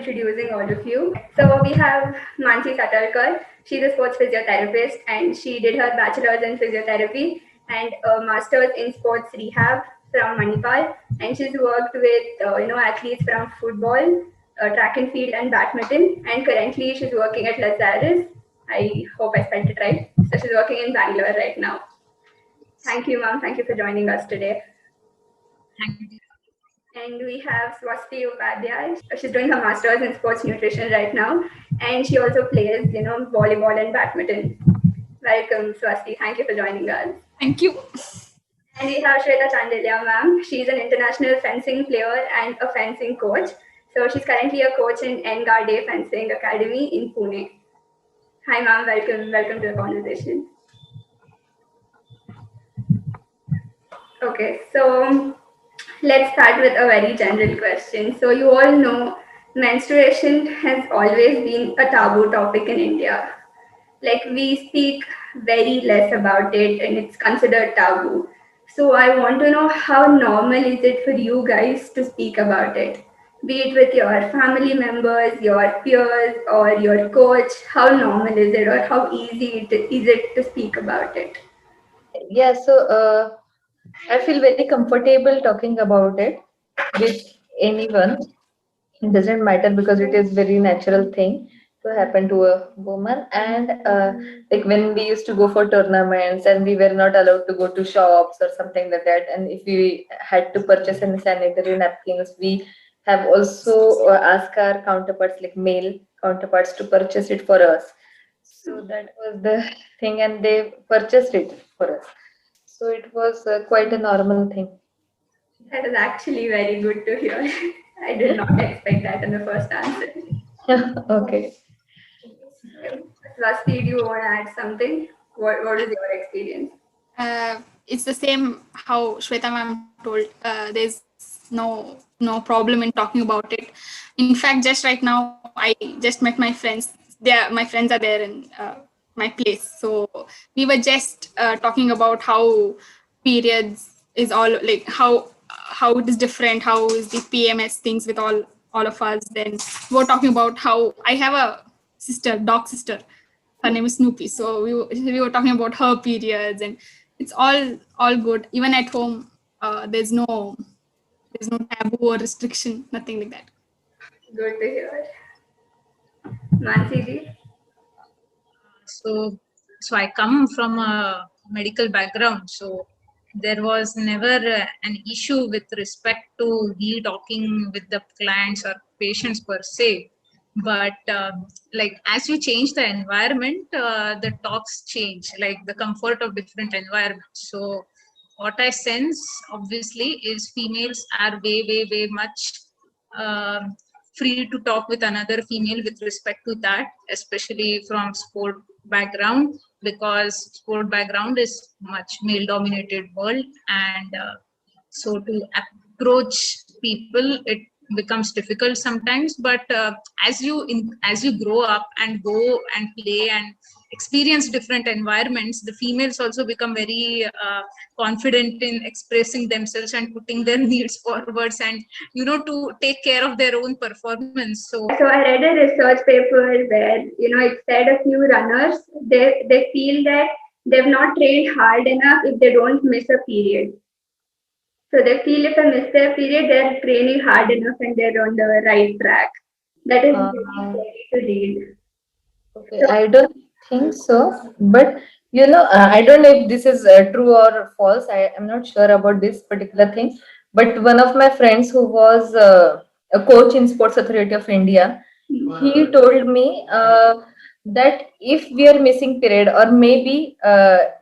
introducing all of you. So we have Mansi Satalkar. She's a sports physiotherapist and she did her bachelor's in physiotherapy and a master's in sports rehab from Manipal. And she's worked with athletes from football, track and field, and badminton. And currently she's working at Lazarus. I hope I spelled it right. So she's working in Bangalore right now. Thank you, ma'am. Thank you for joining us today. Thank you. And we have Swasti Upadhyay. She's doing her master's in sports nutrition right now, and she also plays, volleyball and badminton. Welcome, Swasti. Thank you for joining us. Thank you. And we have Shweta Chandelia, ma'am. She's an international fencing player and a fencing coach. So she's currently a coach in Ngade Fencing Academy in Pune. Hi, ma'am. Welcome. Welcome to the conversation. Okay, so let's start with a very general question. So, you all know menstruation has always been a taboo topic in India. Like, we speak very less about it and it's considered taboo. So, I want to know how normal is it for you guys to speak about it? Be it with your family members, your peers, or your coach. How normal is it, or how easy is it to speak about it? Yeah, I feel very comfortable talking about it with anyone. It doesn't matter because it is very natural thing to happen to a woman. And like when we used to go for tournaments and we were not allowed to go to shops or something like that, and if we had to purchase any sanitary napkins, we have also asked our counterparts, like male counterparts, to purchase it for us. So that was the thing, and they purchased it for us. So it was quite a normal thing. That is actually very good to hear. I did not expect that in the first answer. Okay. Rusty, do you want to add something? What is your experience? It's the same how Shweta ma'am told. There's no problem in talking about it. In fact, just right now, I just met my friends. My friends are there in my place, so we were just talking about how periods is all like how it is different. How is the PMS things with all of us? Then we were talking about how I have a sister, dog sister. Her name is Snoopy. So we were talking about her periods, and it's all good. Even at home, there's no taboo or restriction, nothing like that. Good to hear. Mansi ji? So I come from a medical background, so there was never an issue with respect to he talking with the clients or patients per se. But like as you change the environment, the talks change, like the comfort of different environments. So what I sense obviously is females are way much free to talk with another female with respect to that, especially from sport background, because sport background is much male dominated world. And so to approach people, it becomes difficult sometimes. But as you grow up and go and play and experience different environments, the females also become very confident in expressing themselves and putting their needs forwards, and to take care of their own performance. So I read a research paper where it said a few runners they feel that they've not trained hard enough if they don't miss a period. So they feel if they miss their period, they're training hard enough and they're on the right track. That is very scary to read. Okay, I don't think so, but I don't know if this is true or false. I am not sure about this particular thing. But one of my friends who was a coach in Sports Authority of India, he told me that if we are missing period, or maybe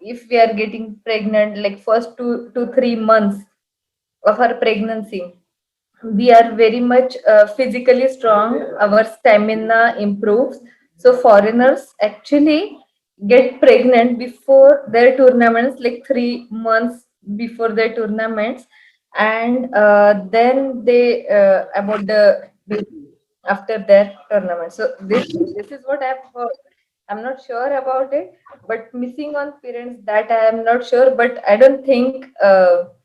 if we are getting pregnant, like first 2 to 3 months of our pregnancy, we are very much physically strong, our stamina improves. So foreigners actually get pregnant before their tournaments, like 3 months before their tournaments, and then they about the after their tournament. So this is what I've heard. I'm not sure about it, but missing on parents, that I am not sure, but I don't think that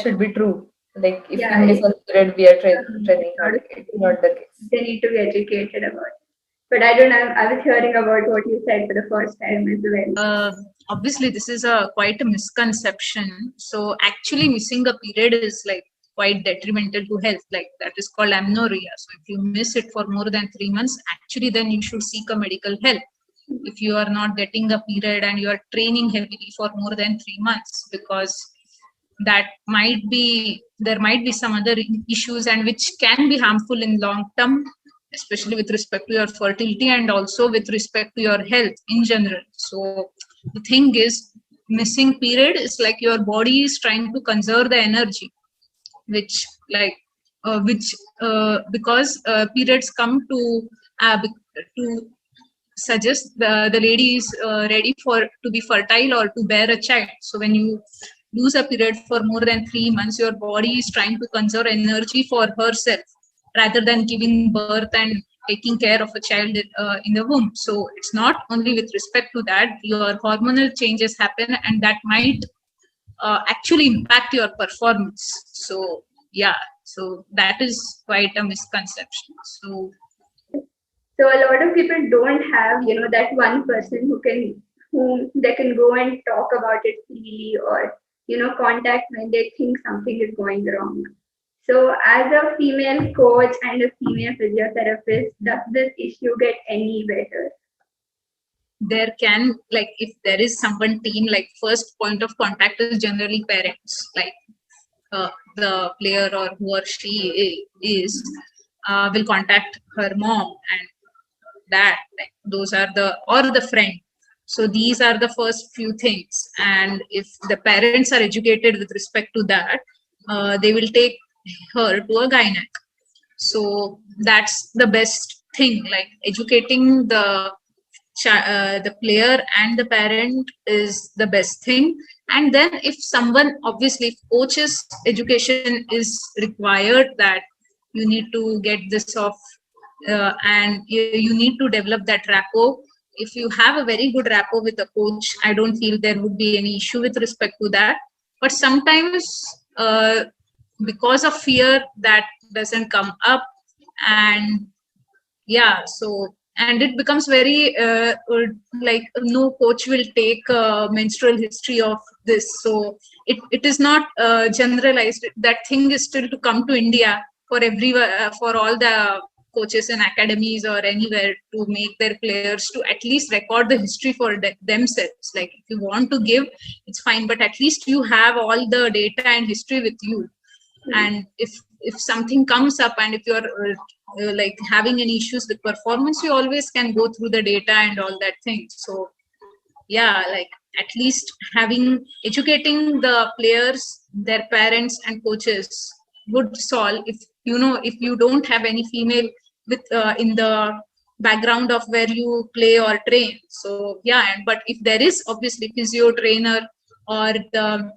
should be true. Like if Yeah, we miss one period, we are training hard. It's not the case. they need to be educated about it. But I don't know. I was hearing about what you said for the first time as well. Obviously, this is a quite a misconception. So actually, missing a period is like quite detrimental to health. Like that is called amenorrhea. So if you miss it for more than 3 months, actually then you should seek a medical help. If you are not getting a period and you are training heavily for more than 3 months, because that might be there might be some other issues and which can be harmful in long term, especially with respect to your fertility and also with respect to your health in general. So the thing is, missing period is like your body is trying to conserve the energy, which like which because periods come to suggest the lady is ready for to be fertile or to bear a child. So when you lose a period for more than 3 months, your body is trying to conserve energy for herself rather than giving birth and taking care of a child in the womb. So it's not only with respect to that, your hormonal changes happen and that might actually impact your performance. So yeah, so that is quite a misconception. So So a lot of people don't have, that one person whom they can go and talk about it freely, or, contact when they think something is going wrong. So as a female coach and a female physiotherapist, does this issue get any better? there can, like if there is someone team, like first point of contact is generally parents, like the player or who or she is will contact her mom and dad, like those are the or the friend. So these are the first few things, and if the parents are educated with respect to that, they will take her to a gynec. So that's the best thing, like educating the player and the parent is the best thing. And then if someone, obviously if coaches education is required, that you need to get this off and you need to develop that rapport. If you have a very good rapport with the coach, I don't feel there would be any issue with respect to that. But sometimes because of fear, that doesn't come up. And yeah, so and it becomes very like no coach will take menstrual history of this. So it is not generalized. That thing is still to come to India for everywhere, for all the coaches and academies or anywhere, to make their players to at least record the history for themselves. Like if you want to give, it's fine, but at least you have all the data and history with you. And if something comes up and if you're like having any issues with performance, you always can go through the data and all that thing. So yeah, like at least having educating the players, their parents and coaches would solve. If you don't have any female with in the background of where you play or train, so yeah. But if there is obviously physio trainer or the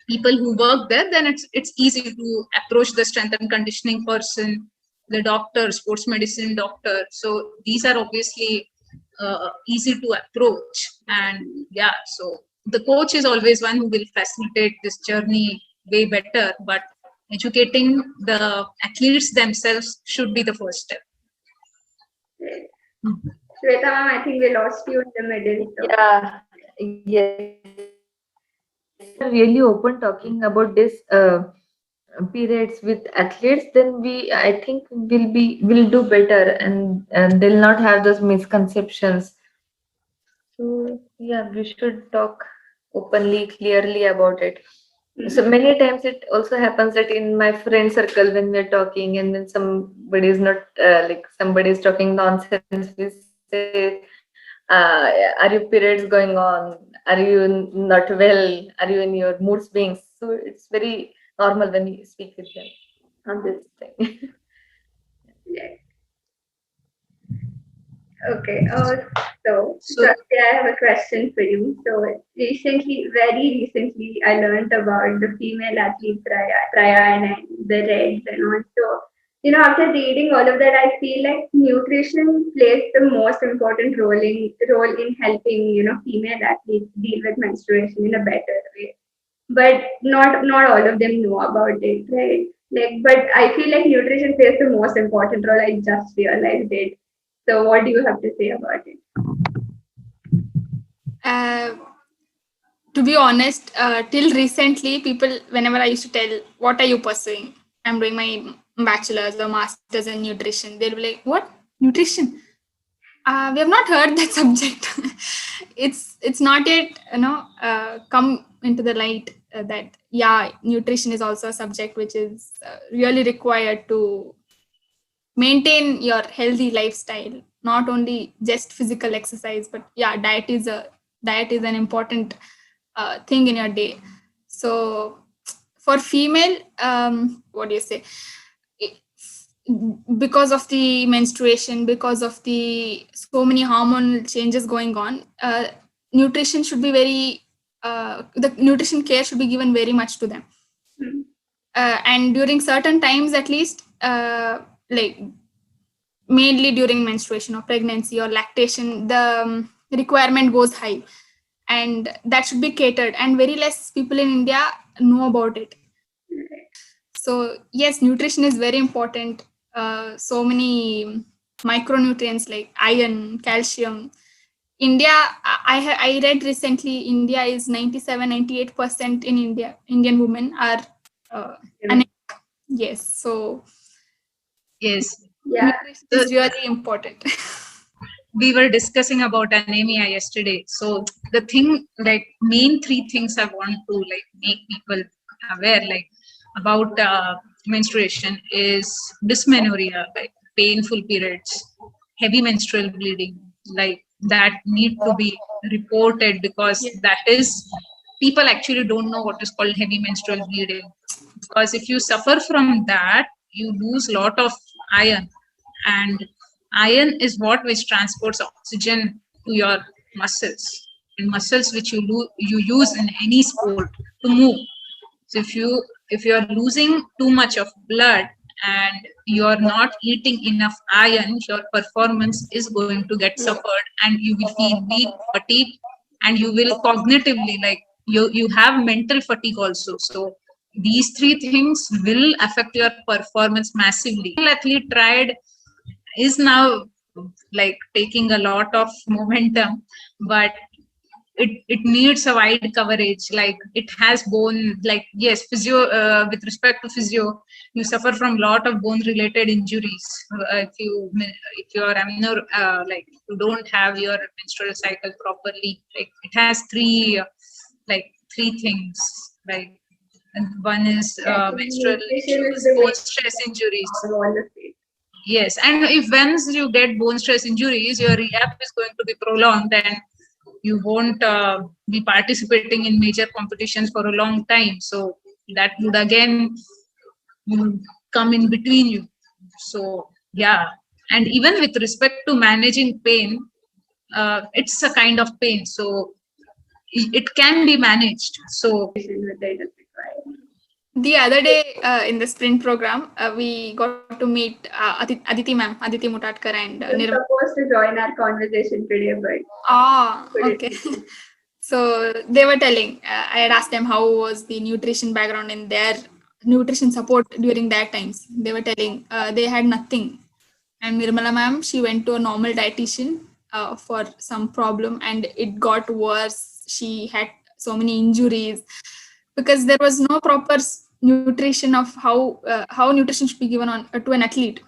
people who work there, then it's easy to approach the strength and conditioning person, the doctor, sports medicine doctor. So these are obviously easy to approach. And yeah, so the coach is always one who will facilitate this journey way better, but educating the athletes themselves should be the first step. Shweta ma'am, I think we lost you in the middle. So. Yeah, yes. Really open talking about this periods with athletes, then I think will do better, and they'll not have those misconceptions. So yeah, we should talk openly, clearly about it. So many times it also happens that in my friend circle, when we're talking and then somebody is not like somebody is talking nonsense, we say, are your periods going on? Are you not well? Are you in your mood swings? So it's very normal when we speak with them on this thing. Yeah. Okay. So I have a question for you. So very recently, I learned about the female athlete Prayan and the Reds and all. So, after reading all of that, I feel like nutrition plays the most important role in helping, female athletes deal with menstruation in a better way. but not all of them know about it, right? Like, but I feel like nutrition plays the most important role. I just realized it. So, what do you have to say about it? Uh, to be honest, till recently, people, whenever I used to tell, what are you pursuing? I'm doing my bachelor's or master's in nutrition. They'll be like, what? Nutrition? We have not heard that subject. It's not yet, come into the light that, yeah, nutrition is also a subject which is really required to maintain your healthy lifestyle, not only just physical exercise, but yeah, diet is an important thing in your day. So for female, what do you say, I- because of the menstruation, because of the so many hormonal changes going on, nutrition should be very the nutrition care should be given very much to them. Hmm. And during certain times, at least, like mainly during menstruation or pregnancy or lactation, the requirement goes high, and that should be catered, and very less people in India know about it. So yes, nutrition is very important. So many micronutrients like iron, calcium. India, I read recently, India is 97-98% in India. Indian women are Yeah. yes. So Yes. Yeah. nutrition is really important. We were discussing about anemia yesterday. So the thing, like main three things I want to like make people aware, like about menstruation, is dysmenorrhea, like painful periods, heavy menstrual bleeding, like that need to be reported, because Yes. that is, people actually don't know what is called heavy menstrual bleeding. Because if you suffer from that, you lose lot of iron, and iron is what which transports oxygen to your muscles, and muscles which you use in any sport to move. So if you are losing too much of blood and you are not eating enough iron, your performance is going to get suffered, and you will feel weak, fatigue, and you will cognitively, like you have mental fatigue also. So these three things will affect your performance massively. Athlete tried is now like taking a lot of momentum, but it needs a wide coverage. Like it has bone, like yes, physio, with respect to physio, you suffer from lot of bone related injuries. If you are like you don't have your menstrual cycle properly, like it has like three things, like, and one is I think menstrual nutrition is issues, the bone main stress injuries. of all of it. Yes, and if once you get bone stress injuries, your rehab is going to be prolonged, and you won't be participating in major competitions for a long time. So that would again come in between you. So yeah, and even with respect to managing pain, it's a kind of pain, so it can be managed. So With it is required. The other day in the sprint program, we got to meet Aditi ma'am, Aditi Mutatkar, and She was Nirmal. supposed to join our conversation today, but Ah, couldn't. okay. So they were telling, I had asked them how was the nutrition background in their nutrition support during that times. They were telling they had nothing. And Nirmala ma'am, she went to a normal dietitian for some problem, and it got worse. She had so many injuries because there was no proper nutrition of how nutrition should be given on to an athlete.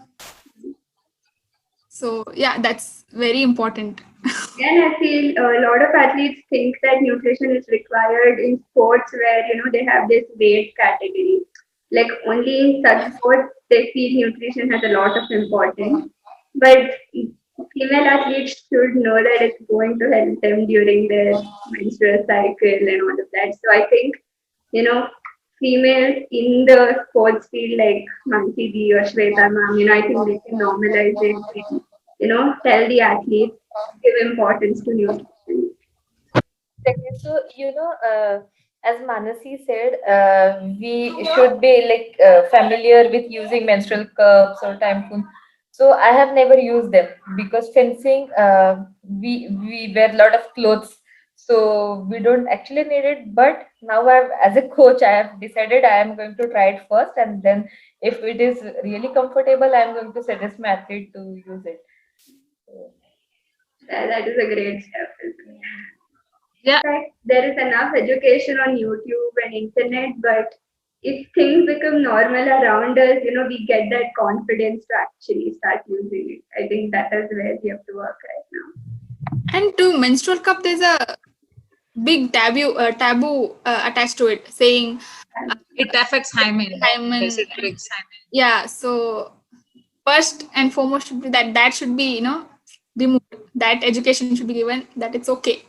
So yeah, that's very important. And I feel a lot of athletes think that nutrition is required in sports where they have this weight category. Like only in such sports they feel nutrition has a lot of importance. But female athletes should know that it's going to help them during their menstrual cycle and all of that. So I think you know females in the sports field like Mansi Di or Shweta ma'am, I think they can normalize it and tell the athletes give importance to nutrition. Okay, so as Manasi said, we should be like familiar with using menstrual cups or tampons. So I have never used them because fencing, we wear a lot of clothes. So we don't actually need it, but now as a coach, I have decided I am going to try it first, and then if it is really comfortable, I am going to suggest my athlete to use it. So, That is a great step. Yeah, Fact, there is enough education on YouTube and internet, but if things become normal around us, we get that confidence to actually start using it. I think that is where we have to work right now. And to menstrual cup, there's a big taboo attached to it, saying it affects hymen. hymen. Yes, it breaks hymen. Yeah. So first and foremost should be that should be removed. That education should be given that it's okay.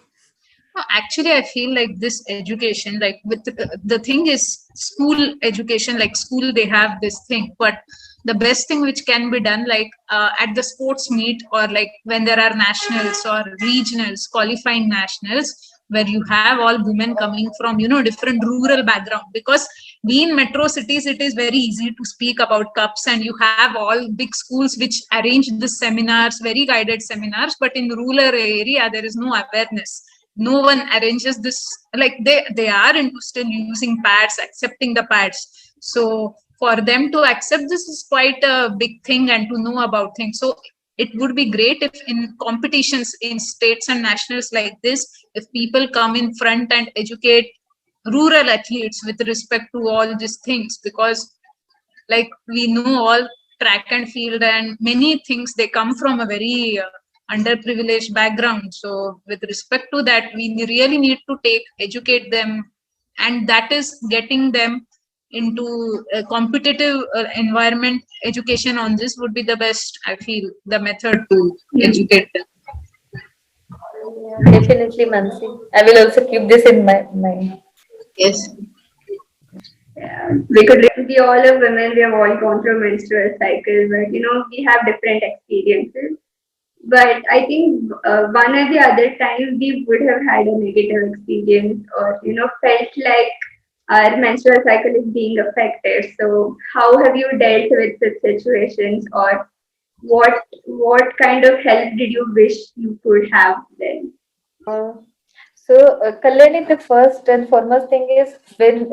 No, actually, I feel like this education, like with the thing is school education, like school, they have this thing, but the best thing which can be done, like at the sports meet or like when there are nationals or regionals, qualifying nationals, where you have all women coming from, different rural background, because we in metro cities, it is very easy to speak about cups and you have all big schools which arrange the seminars, very guided seminars, but in rural area, there is no awareness. No one arranges this, like they are into still using pads, accepting the pads. So for them to accept this is quite a big thing, and to know about things. So it would be great if in competitions in states and nationals like this, if people come in front and educate rural athletes with respect to all these things, because like we know all track and field and many things, they come from a very underprivileged background. So with respect to that, we really need to educate them, and that is getting them into a competitive environment. Education on this would be the best, I feel, the method to educate them. definitely, Mansi. I will also keep this in my mind. Yes. Yeah, we all are women, we have all gone through menstrual cycle, but we have different experiences. But I think one or the other time we would have had a negative experience, or felt like our menstrual cycle is being affected. So how have you dealt with such situations, or what kind of help did you wish you could have then? Uh, Kalyani, the first and foremost thing is when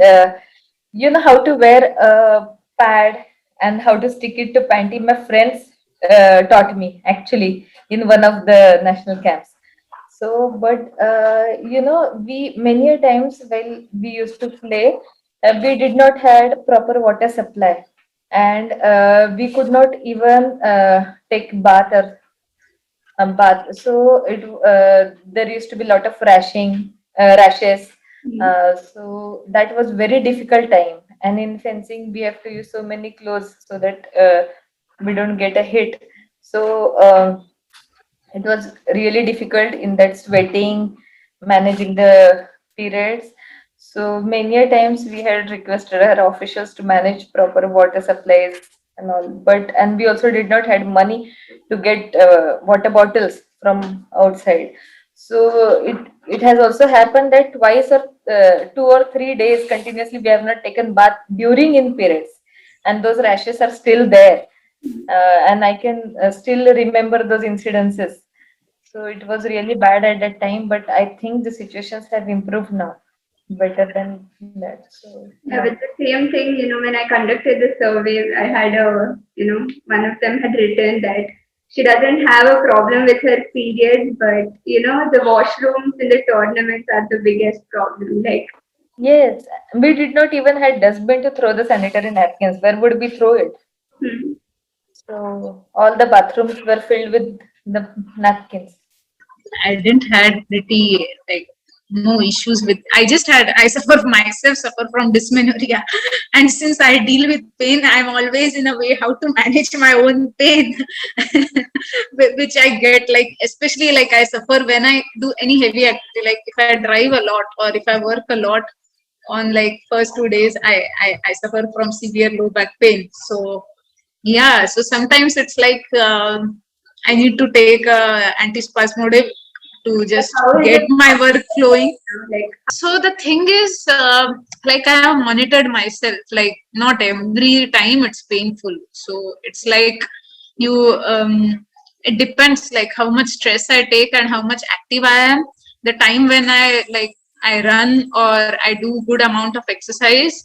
you know how to wear a pad and how to stick it to panty. My friends taught me actually in one of the national camps. So, but we many a times while we used to play, we did not had proper water supply, and we could not even take bath or bath. So there used to be a lot of rashes. So that was very difficult time. And in fencing, we have to use so many clothes so that we don't get a hit. So it was really difficult in that sweating, managing the periods. So many a times we had requested our officials to manage proper water supplies and all. But and we also did not had money to get water bottles from outside. So it has also happened that twice or 2 or 3 days continuously we have not taken bath during in periods, and those rashes are still there. And I can still remember those incidences. So it was really bad at that time, but I think the situations have improved now better than that. So Yeah, yeah. with the same thing, when I conducted the surveys, I had one of them had written that she doesn't have a problem with her periods, but the washrooms in the tournaments are the biggest problem. Like, Yes, we did not even had dustbin to throw the sanitary napkins. Where would we throw it? hmm, So all the bathrooms were filled with the napkins. I didn't had pretty like no issues with. I suffer myself suffer from dysmenorrhea, and since I deal with pain, I'm always in a way how to manage my own pain, which I get, like especially like I suffer when I do any heavy activity, like if I drive a lot or if I work a lot. On like first 2 days, I suffer from severe low back pain. So yeah, so sometimes it's like I need to take antispasmodic to just how is get it my work flowing. like? So the thing is, like I have monitored myself, like not every time it's painful. So it's like it depends like how much stress I take and how much active I am. the time when I run or I do good amount of exercise,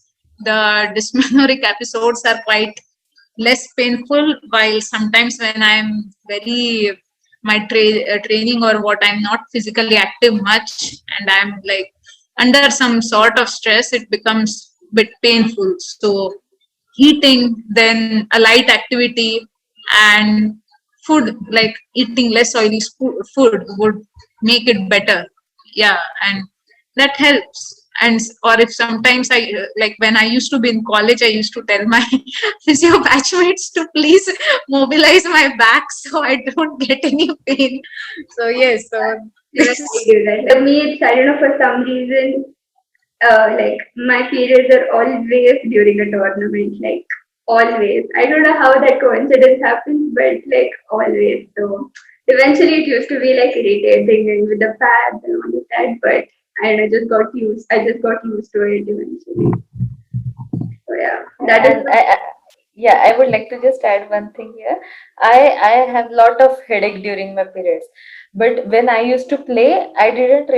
the dysmenorrheic episodes are quite less painful. While sometimes when I'm very training or what, I'm not physically active much, and I'm like under some sort of stress, it becomes bit painful. So eating, then a light activity, and food, like eating less oily food would make it better. Yeah, and that helps. And or if sometimes I like when I used to be in college, I used to tell my physio batchmates to please mobilize my back so I don't get any pain. So yes, so Even this I is do that. For me, it's, I don't know, for some reason, like my periods are always during a tournament, like always. I don't know how that coincidence happens, but like always. So eventually it used to be like irritating and with the pads and all of that, but I don't know, I just got used to it eventually. So yeah, that is And yeah, I would like to just add one thing here. I have lot of headache during my periods, but when I used to play, I didn't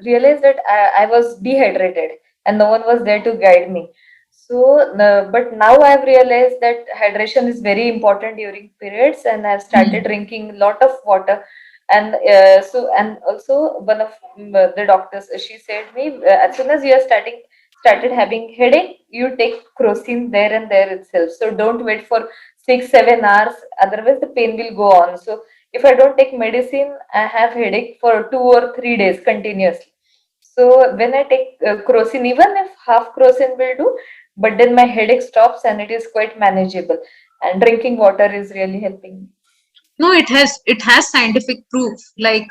realize that I was dehydrated and no one was there to guide me. So, but now I've realized that hydration is very important during periods, and I've started drinking a lot of water. And and also one of the doctors, she said me, as soon as you are started having headache, you take crocin there and there itself. So don't wait for 6 7 hours, otherwise the pain will go on. So if I don't take medicine, I have headache for 2 or 3 days continuously. So when I take crocin, even if half crocin will do, but then my headache stops and it is quite manageable. And drinking water is really helping me. no, it has scientific proof. Like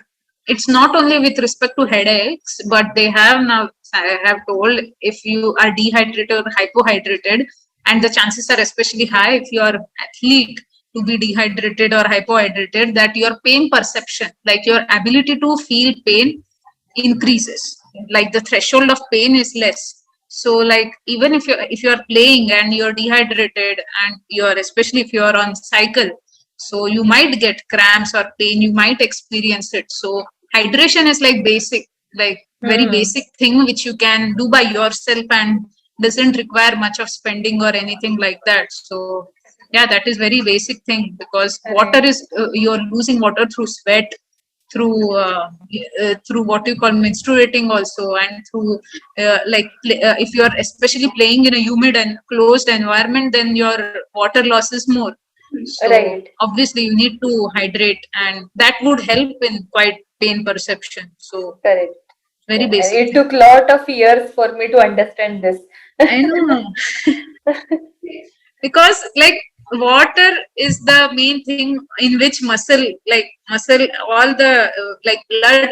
it's not only with respect to headaches, but they have now have told if you are dehydrated or hypohydrated, and the chances are especially high if you are athlete to be dehydrated or hypohydrated, that your pain perception, like your ability to feel pain, increases. Like the threshold of pain is less. So like even if you're playing and you're dehydrated, and you're, especially if you're on cycle, so you might get cramps or pain, you might experience it. So hydration is like basic, like very Hmm. basic thing which you can do by yourself and doesn't require much of spending or anything like that. So yeah, that is very basic thing, because water Right. is you're losing water through sweat, through what you call menstruating also, and through if you are especially playing in a humid and closed environment, then your water loss is more. So Right. obviously you need to hydrate, and that would help in quite pain perception. So Correct. very Yeah. And basic it thing. took lot of years for me to understand this. I know. Because like water is the main thing in which muscle, all the like blood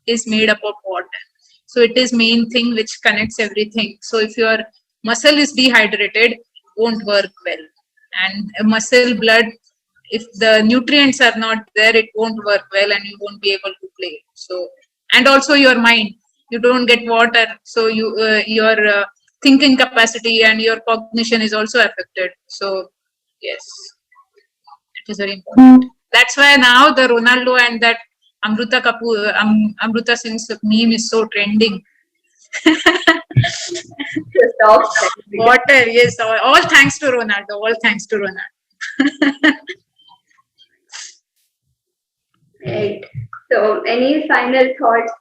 is made up of water. So it is main thing which connects everything. So if your muscle is dehydrated, it won't work well. And a muscle blood, if the nutrients are not there, it won't work well and you won't be able to play. So, and also your mind, you don't get water, so your thinking capacity and your cognition is also affected. So yes, it is very important. That's why now the Ronaldo and that Amruta Singh's meme is so trending. to stop that. Water, yes, all thanks to Ronaldo, all thanks to Ronaldo. Right. So, any final thoughts?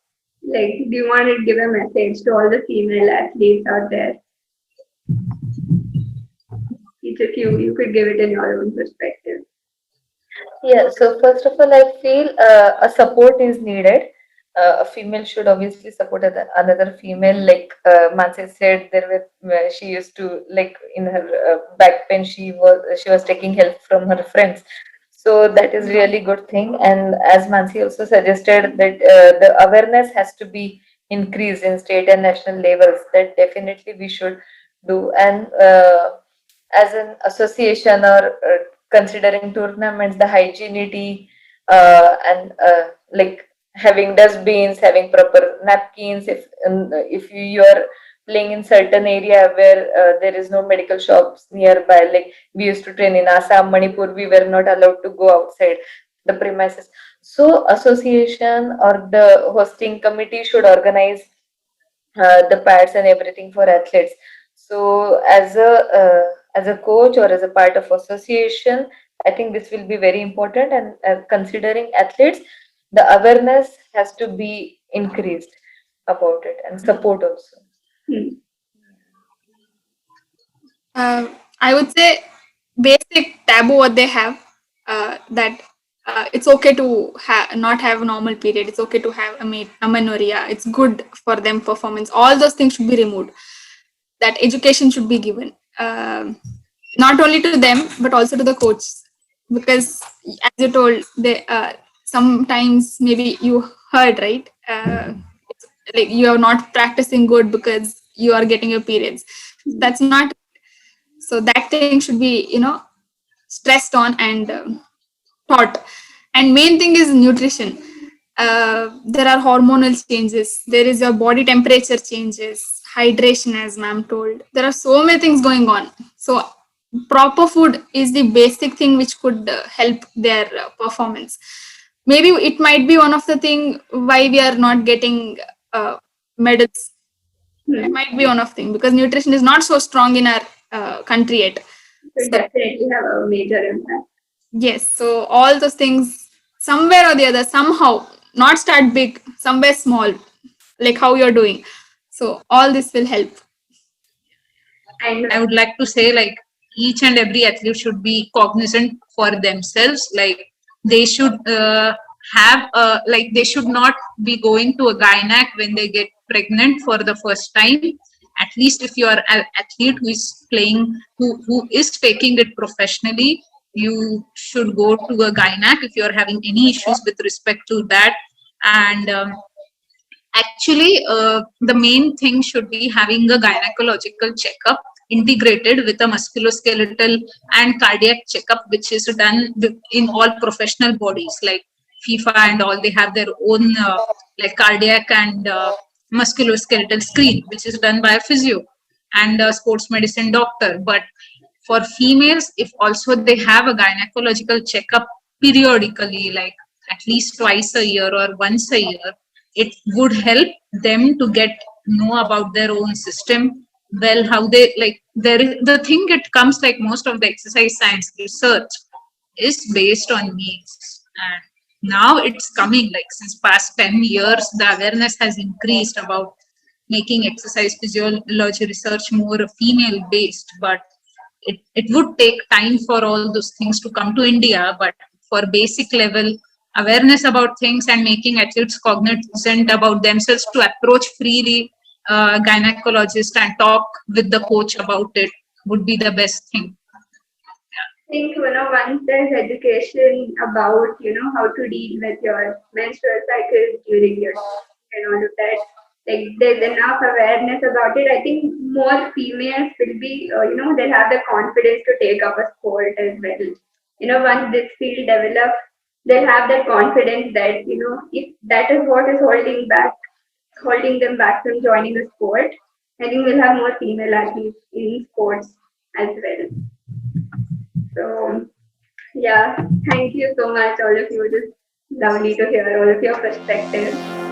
Like, do you want to give a message to all the female athletes out there? Each of you could give it in your own perspective. Yeah, so first of all, I feel a support is needed. A female should obviously support another female. Like Mansi said, there were she used to, like, in her back pain, she was taking help from her friends. So that is really good thing. And as Mansi also suggested that the awareness has to be increased in state and national levels. That definitely we should do. And as an association or considering tournaments, the hygienity and like having dustbins, having proper napkins. If you are playing in certain area where there is no medical shops nearby, like we used to train in Assam, Manipur, we were not allowed to go outside the premises. So association or the hosting committee should organize the pads and everything for athletes. So as a coach or as a part of association, I think this will be very important. And considering athletes, the awareness has to be increased about it and support also. Hmm. I would say basic taboo what they have, that it's okay to not have a normal period. It's okay to have amenorrhea. It's good for them performance. All those things should be removed. That education should be given, not only to them but also to the coach, because as you told, they sometimes maybe you heard, right? It's like you are not practicing good because you are getting your periods. That's not. So that thing should be stressed on and taught. And main thing is nutrition. There are hormonal changes, there is your body temperature changes, hydration, as ma'am told. There are so many things going on. So proper food is the basic thing which could help their performance. Maybe it might be one of the thing why we are not getting medals. It might be one of thing because nutrition is not so strong in our country yet. So definitely have a major impact. Yes, so all those things, somewhere or the other, somehow, not start big, somewhere small, like how you're doing. So all this will help. And I would like to say, like, each and every athlete should be cognizant for themselves. Like, they should they should not be going to a gynac when they get pregnant for the first time. At least if you are an athlete who is playing, who is taking it professionally, you should go to a gynac if you are having any issues with respect to that. And actually, the main thing should be having a gynecological checkup integrated with a musculoskeletal and cardiac checkup, which is done in all professional bodies like FIFA and all. They have their own like cardiac and musculoskeletal screen, which is done by a physio and a sports medicine doctor. But for females, if also they have a gynecological checkup periodically, like at least twice a year or once a year, it would help them to get know about their own system well, how they like. There is the thing, it comes like most of the exercise science research is based on needs, and now it's coming like since past 10 years the awareness has increased about making exercise physiology research more female based. But it would take time for all those things to come to India. But for basic level awareness about things and making athletes cognizant about themselves to approach freely gynecologist and talk with the coach about it would be the best thing. I think once there's education about how to deal with your menstrual cycle during your and all of that, like there's enough awareness about it. I think more females will be they'll have the confidence to take up a sport as well. Once this field develops, they'll have that confidence that if that is what is holding them back from joining a sport, I think we'll have more female athletes in sports as well. So, yeah, thank you so much, all of you. It is lovely to hear all of your perspectives.